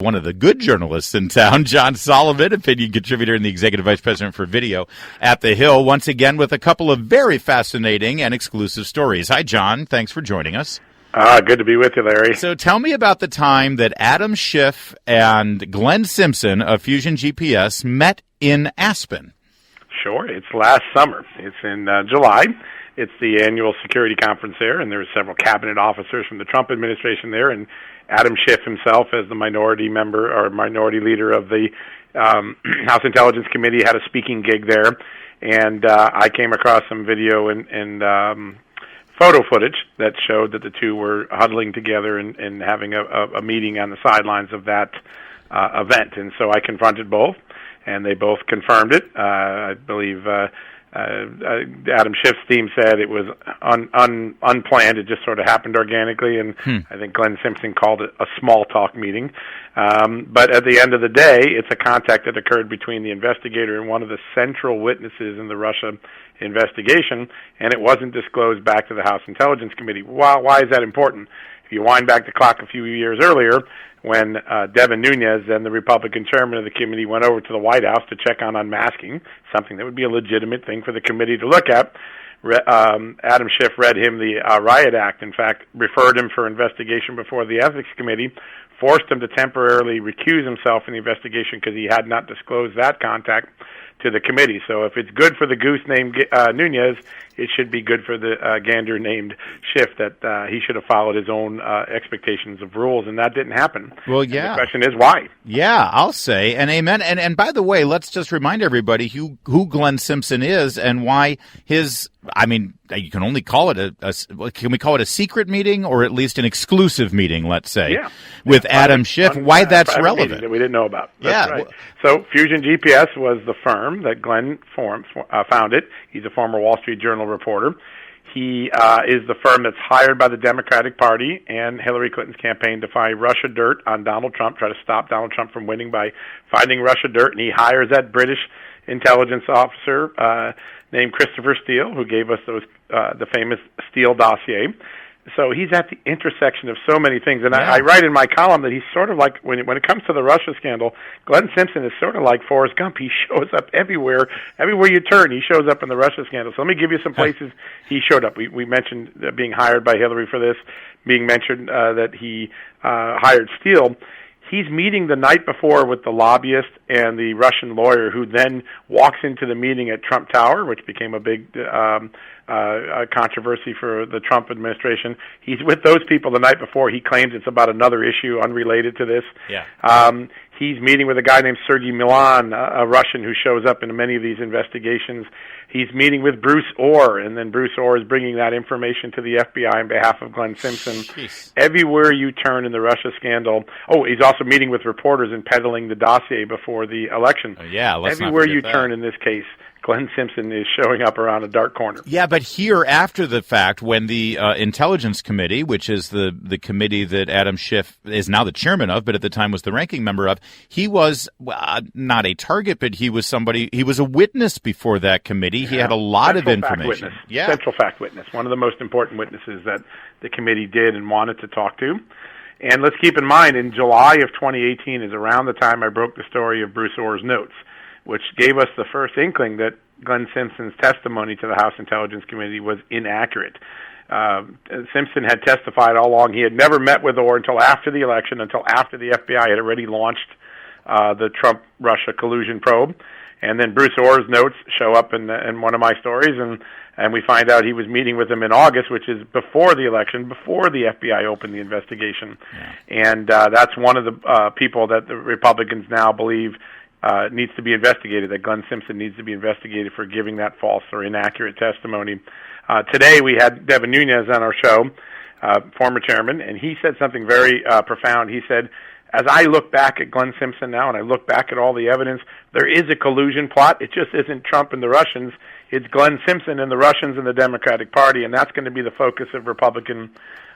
One of the good journalists in town, John Solomon, opinion contributor and the executive vice president for video at The Hill, once again with a couple of very fascinating and exclusive stories. Hi, John. Thanks for joining us. Good to be with you, Larry. So tell me about the time that Adam Schiff and Glenn Simpson of Fusion GPS met in Aspen. Sure. It's last summer. It's in July. It's the annual security conference there, and there were several cabinet officers from the Trump administration there, and Adam Schiff himself, as the minority member or minority leader of the House Intelligence Committee, had a speaking gig there. And I came across some video and photo footage that showed that the two were huddling together and having a meeting on the sidelines of that event. And so I confronted both, and they both confirmed it. I believe Adam Schiff's team said it was unplanned. It just sort of happened organically, and I think Glenn Simpson called it a small talk meeting. But at the end of the day, it's a contact that occurred between the investigator and one of the central witnesses in the Russia investigation, and it wasn't disclosed back to the House Intelligence Committee. Why is that important? If you wind back the clock a few years earlier, when Devin Nunes, then the Republican chairman of the committee, went over to the White House to check on unmasking, something that would be a legitimate thing for the committee to look at, Adam Schiff read him the Riot Act, in fact, referred him for investigation before the Ethics Committee, forced him to temporarily recuse himself in the investigation because he had not disclosed that contact to the committee. So if it's good for the goose named Nunes, it should be good for the gander named Schiff, that he should have followed his own expectations of rules, and that didn't happen. Well, yeah. And the question is why? Yeah, I'll say, and amen. And by the way, let's just remind everybody who Glenn Simpson is and why his, I mean, you can only call it can we call it a secret meeting or at least an exclusive meeting, let's say, with Adam Schiff, why that's relevant. That we didn't know about. That's right. So Fusion GPS was the firm that Glenn founded. He's a former Wall Street Journal reporter. He is the firm that's hired by the Democratic Party and Hillary Clinton's campaign to find Russia dirt on Donald Trump, try to stop Donald Trump from winning by finding Russia dirt, and he hires that British intelligence officer named Christopher Steele, who gave us the famous Steele Dossier. So he's at the intersection of so many things. And I write in my column that he's sort of like, when it comes to the Russia scandal, Glenn Simpson is sort of like Forrest Gump. He shows up everywhere you turn. He shows up in the Russia scandal. So let me give you some places he showed up. We mentioned being hired by Hillary for this, being mentioned that he hired Steele. He's meeting the night before with the lobbyist and the Russian lawyer, who then walks into the meeting at Trump Tower, which became a big controversy for the Trump administration. He's with those people the night before. He claims it's about another issue unrelated to this. He's meeting with a guy named Sergei Milan, a Russian who shows up in many of these investigations. He's meeting with Bruce Orr, and then Bruce Orr is bringing that information to the FBI on behalf of Glenn Simpson. Jeez. Everywhere you turn in the Russia scandal. Oh, he's also meeting with reporters and peddling the dossier before the election. Everywhere you turn in this case, Glenn Simpson is showing up around a dark corner. Yeah, but here, after the fact, when the Intelligence Committee, which is the committee that Adam Schiff is now the chairman of, but at the time was the ranking member of, he was not a target, but he was a witness before that committee. He had a lot of information. Central fact witness, one of the most important witnesses that the committee did and wanted to talk to. And let's keep in mind, in July of 2018 is around the time I broke the story of Bruce Orr's notes, which gave us the first inkling that Glenn Simpson's testimony to the House Intelligence Committee was inaccurate. Simpson had testified all along he had never met with Orr until after the election, until after the FBI had already launched the Trump-Russia collusion probe. And then Bruce Orr's notes show up in one of my stories, and we find out he was meeting with him in August, which is before the election, before the FBI opened the investigation. And that's one of the people that the Republicans now believe needs to be investigated, that Glenn Simpson needs to be investigated for giving that false or inaccurate testimony. Today we had Devin Nunes on our show, former chairman, and he said something very profound. He said, as I look back at Glenn Simpson now and I look back at all the evidence, there is a collusion plot. It just isn't Trump and the Russians. It's Glenn Simpson and the Russians and the Democratic Party, and that's going to be the focus of Republican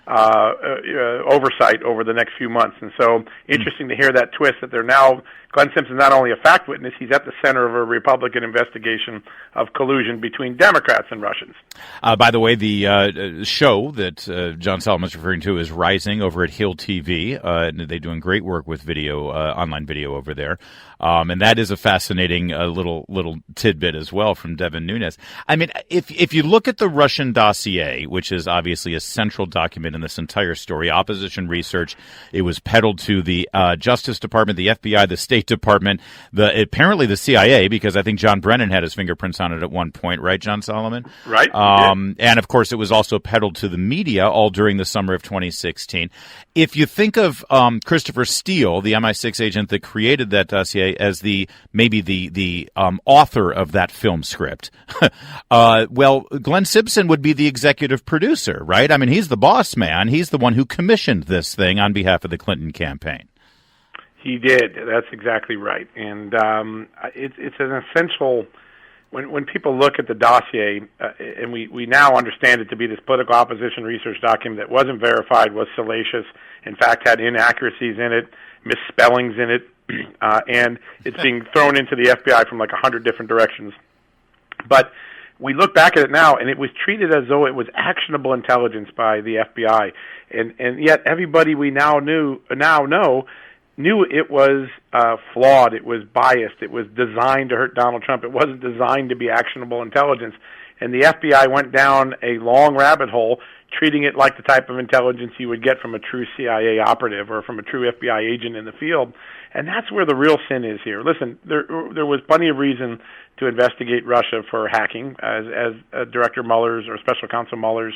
oversight over the next few months. And so interesting to hear that twist that they're now, Glenn Simpson not only a fact witness, he's at the center of a Republican investigation of collusion between Democrats and Russians. By the way, the show that John Solomon's referring to is Rising over at Hill TV. They're doing great work with video, online video over there. And that is a fascinating little tidbit as well from Devin Nunes. I mean, if you look at the Russian dossier, which is obviously a central document in this entire story, opposition research, it was peddled to the Justice Department, the FBI, the State Department, apparently the CIA, because I think John Brennan had his fingerprints on it at one point, right, John Solomon? Right. And of course, it was also peddled to the media all during the summer of 2016. If you think of Christopher Steele, the MI6 agent that created that dossier, as maybe the author of that film script, well, Glenn Simpson would be the executive producer, right? I mean, he's the boss man. He's the one who commissioned this thing on behalf of the Clinton campaign. He did. That's exactly right. And it's an essential. When people look at the dossier, and we now understand it to be this political opposition research document that wasn't verified, was salacious, in fact had inaccuracies in it, misspellings in it, and it's being thrown into the FBI from like 100 different directions. But we look back at it now, and it was treated as though it was actionable intelligence by the FBI, and yet everybody we now know knew it was flawed, it was biased, it was designed to hurt Donald Trump. It wasn't designed to be actionable intelligence. And the FBI went down a long rabbit hole, treating it like the type of intelligence you would get from a true CIA operative or from a true FBI agent in the field. And that's where the real sin is here. Listen, there was plenty of reason to investigate Russia for hacking, as Director Mueller's or Special Counsel Mueller's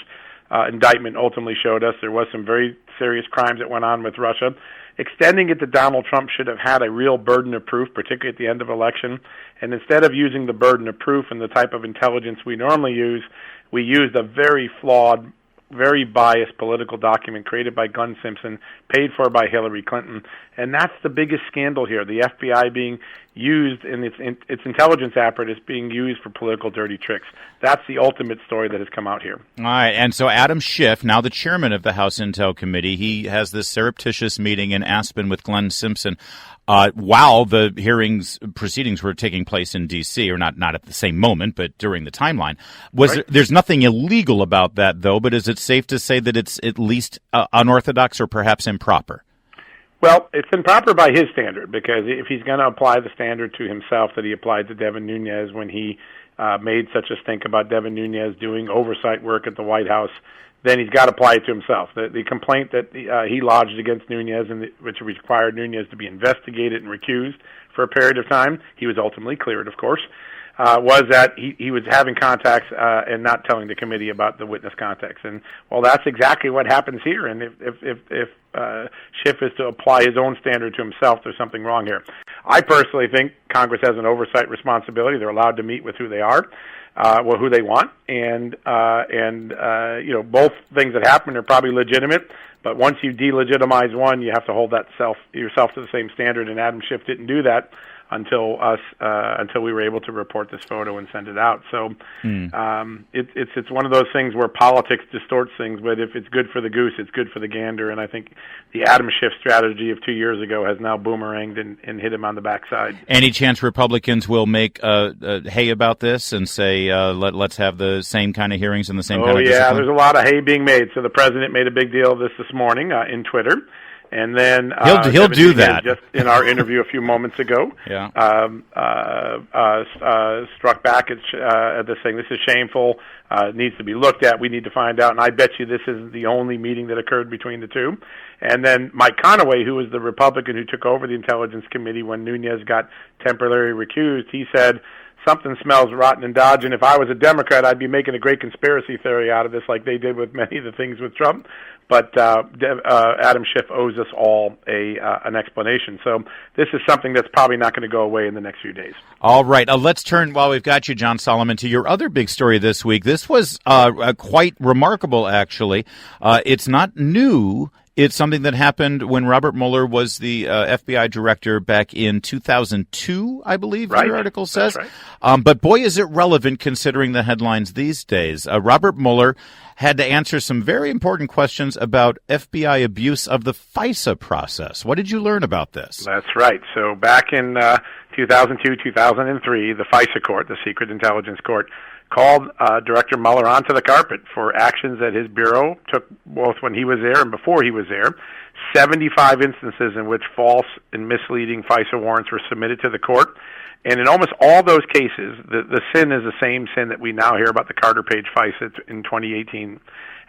indictment ultimately showed us. There was some very serious crimes that went on with Russia. Extending it to Donald Trump should have had a real burden of proof, particularly at the end of election. And instead of using the burden of proof and the type of intelligence we normally use, we used a very flawed, very biased political document created by Glenn Simpson, paid for by Hillary Clinton. And that's the biggest scandal here. The FBI being used in its intelligence apparatus being used for political dirty tricks. That's the ultimate story that has come out here. All right. And so Adam Schiff, now the chairman of the House Intel Committee, he has this surreptitious meeting in Aspen with Glenn Simpson while the proceedings were taking place in D.C., or not at the same moment, but during the timeline. There's nothing illegal about that, though, but is it safe to say that it's at least unorthodox or perhaps improper? Well, it's improper by his standard, because if he's going to apply the standard to himself that he applied to Devin Nunes when he made such a stink about Devin Nunes doing oversight work at the White House, then he's got to apply it to himself. The complaint that he lodged against Nunes, which required Nunes to be investigated and recused for a period of time, he was ultimately cleared, of course, was that he was having contacts and not telling the committee about the witness contacts. And, well, that's exactly what happens here. And if Schiff is to apply his own standard to himself, there's something wrong here. I personally think Congress has an oversight responsibility. They're allowed to meet with who they are, who they want, and both things that happen are probably legitimate. But once you delegitimize one, you have to hold yourself to the same standard. And Adam Schiff didn't do that until we were able to report this photo and send it out. So it's one of those things where politics distorts things, but if it's good for the goose, it's good for the gander. And I think the Adam Schiff strategy of 2 years ago has now boomeranged and hit him on the backside. Any chance Republicans will make hay about this and say, let's have the same kind of hearings and the same kind of discipline? There's a lot of hay being made. So the president made a big deal of this morning in Twitter. And then he'll do that. Just in our interview a few moments ago, struck back at this thing. This is shameful. It needs to be looked at. We need to find out. And I bet you this isn't the only meeting that occurred between the two. And then Mike Conaway, who was the Republican who took over the Intelligence Committee when Nunes got temporarily recused, he said, something smells rotten in Dodge, and if I was a Democrat, I'd be making a great conspiracy theory out of this like they did with many of the things with Trump. But Adam Schiff owes us all an explanation. So this is something that's probably not going to go away in the next few days. All right. Let's turn, while we've got you, John Solomon, to your other big story this week. This was quite remarkable, actually. It's not new It's something that happened when Robert Mueller was the FBI director back in 2002, I believe Right. your article says. That's right. But boy, is it relevant considering the headlines these days. Robert Mueller had to answer some very important questions about FBI abuse of the FISA process. What did you learn about this? That's right. So back in 2002, 2003, the FISA court, the Secret Intelligence Court, called Director Mueller onto the carpet for actions that his bureau took both when he was there and before he was there. 75 instances in which false and misleading FISA warrants were submitted to the court. And in almost all those cases, the sin is the same sin that we now hear about the Carter Page FISA in 2018.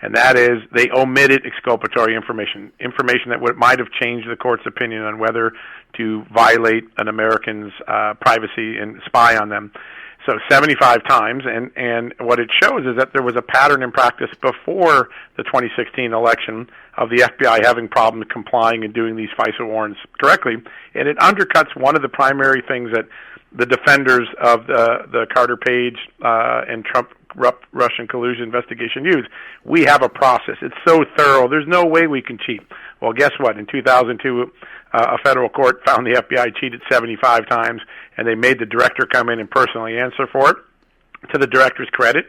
And that is they omitted exculpatory information that might have changed the court's opinion on whether to violate an American's privacy and spy on them. So 75 times, and what it shows is that there was a pattern in practice before the 2016 election of the FBI having problems complying and doing these FISA warrants correctly, and it undercuts one of the primary things that the defenders of the Carter Page and Trump Russian collusion investigation use. We have a process. It's so thorough. There's no way we can cheat. Well, guess what? In 2002, a federal court found the FBI cheated 75 times, and they made the director come in and personally answer for it. To the director's credit,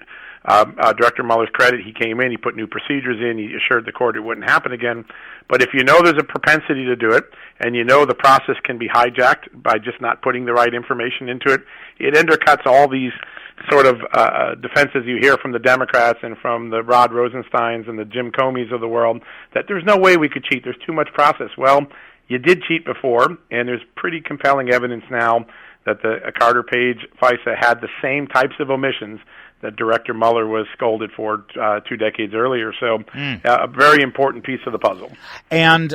Director Mueller's credit, he came in, he put new procedures in, he assured the court it wouldn't happen again. But if you know there's a propensity to do it, and you know the process can be hijacked by just not putting the right information into it, it undercuts all these sort of defenses you hear from the Democrats and from the Rod Rosensteins and the Jim Comeys of the world, that there's no way we could cheat, there's too much process. Well, you did cheat before, and there's pretty compelling evidence now that the Carter Page FISA had the same types of omissions that Director Mueller was scolded for 2 decades earlier. So a very important piece of the puzzle. And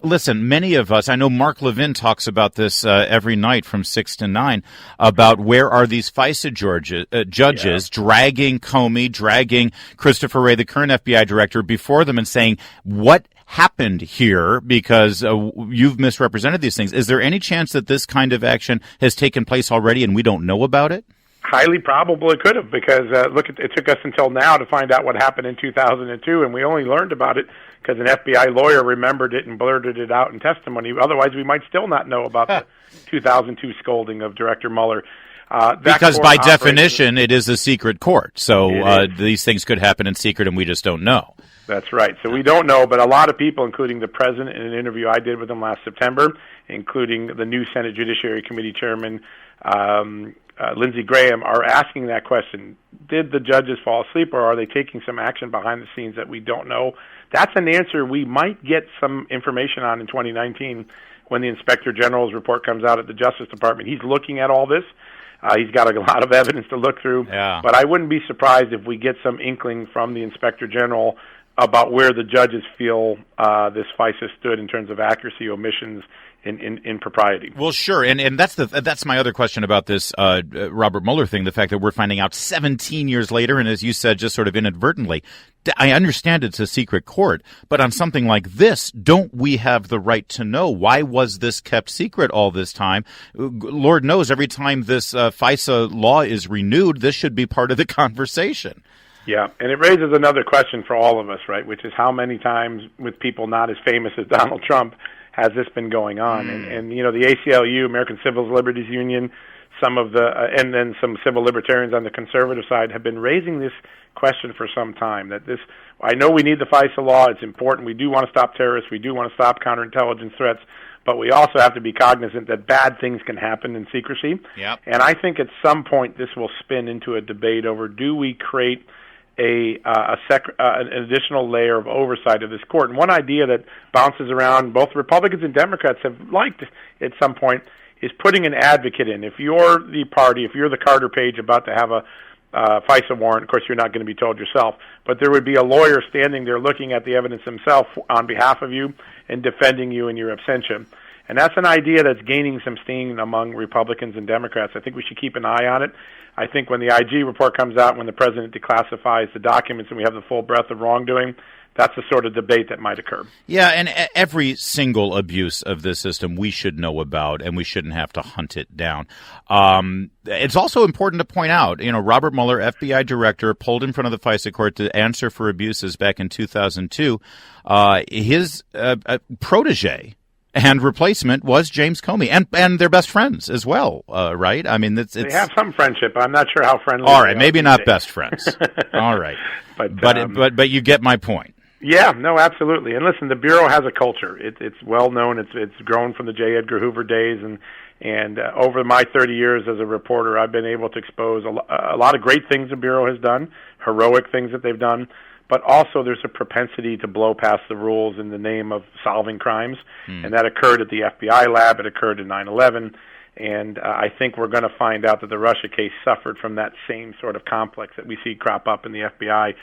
listen, many of us, I know Mark Levin talks about this every night from 6 to 9, about where are these FISA judges dragging Comey, dragging Christopher Wray, the current FBI director, before them and saying, what happened here because you've misrepresented these things. Is there any chance that this kind of action has taken place already and we don't know about it? Highly probable it could have, because it took us until now to find out what happened in 2002, and we only learned about it because an FBI lawyer remembered it and blurted it out in testimony. Otherwise, we might still not know about the 2002 scolding of Director Mueller. Because by definition, it is a secret court, so these things could happen in secret and we just don't know. That's right. So we don't know, but a lot of people, including the president in an interview I did with him last September, including the new Senate Judiciary Committee Chairman, Lindsey Graham, are asking that question. Did the judges fall asleep, or are they taking some action behind the scenes that we don't know? That's an answer we might get some information on in 2019 when the Inspector General's report comes out at the Justice Department. He's looking at all this. He's got a lot of evidence to look through. Yeah. But I wouldn't be surprised if we get some inkling from the Inspector General about where the judges feel this FISA stood in terms of accuracy, omissions, in propriety. Well, sure, and that's my other question about this Robert Mueller thing, the fact that we're finding out 17 years later, and as you said, just sort of inadvertently. I understand it's a secret court, but on something like this, don't we have the right to know? Why was this kept secret all this time? Lord knows every time this FISA law is renewed, this should be part of the conversation. Yeah, and it raises another question for all of us, right, which is how many times with people not as famous as Donald Trump has this been going on? And you know, the ACLU, American Civil Liberties Union, some of the and then some civil libertarians on the conservative side have been raising this question for some time, that this, I know we need the FISA law, it's important, we do want to stop terrorists, we do want to stop counterintelligence threats, but we also have to be cognizant that bad things can happen in secrecy. Yep. And I think at some point this will spin into a debate over, do we create an additional layer of oversight of this court? And one idea that bounces around, both Republicans and Democrats have liked at some point, is putting an advocate in. If you're the party, if you're the Carter Page about to have a FISA warrant, of course you're not going to be told yourself, but there would be a lawyer standing there looking at the evidence himself on behalf of you and defending you in your absentia. And that's an idea that's gaining some steam among Republicans and Democrats. I think we should keep an eye on it. I think when the IG report comes out, when the president declassifies the documents and we have the full breadth of wrongdoing, that's the sort of debate that might occur. Yeah, and every single abuse of this system we should know about, and we shouldn't have to hunt it down. It's also important to point out, Robert Mueller, FBI director, pulled in front of the FISA court to answer for abuses back in 2002. His protege and replacement was James Comey, and they're best friends as well, right? I mean, they have some friendship. I'm not sure how friendly. All right, maybe not best friends. All right, but you get my point. Yeah, no, absolutely. And listen, the Bureau has a culture. It's well known. It's grown from the J. Edgar Hoover days, and over my 30 years as a reporter, I've been able to expose a lot of great things the Bureau has done, heroic things that they've done, but also there's a propensity to blow past the rules in the name of solving crimes, and that occurred at the FBI lab. It occurred in 9/11. And I think we're going to find out that the Russia case suffered from that same sort of complex that we see crop up in the FBI,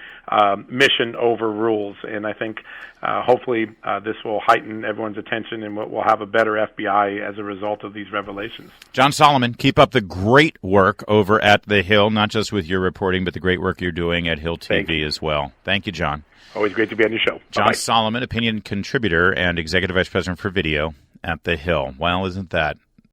mission over rules. And I think hopefully this will heighten everyone's attention, and we'll have a better FBI as a result of these revelations. John Solomon, keep up the great work over at The Hill, not just with your reporting, but the great work you're doing at Hill TV as well. Thank you, John. Always great to be on your show. John Bye-bye. Solomon, opinion contributor and executive vice president for video at The Hill. Well, isn't that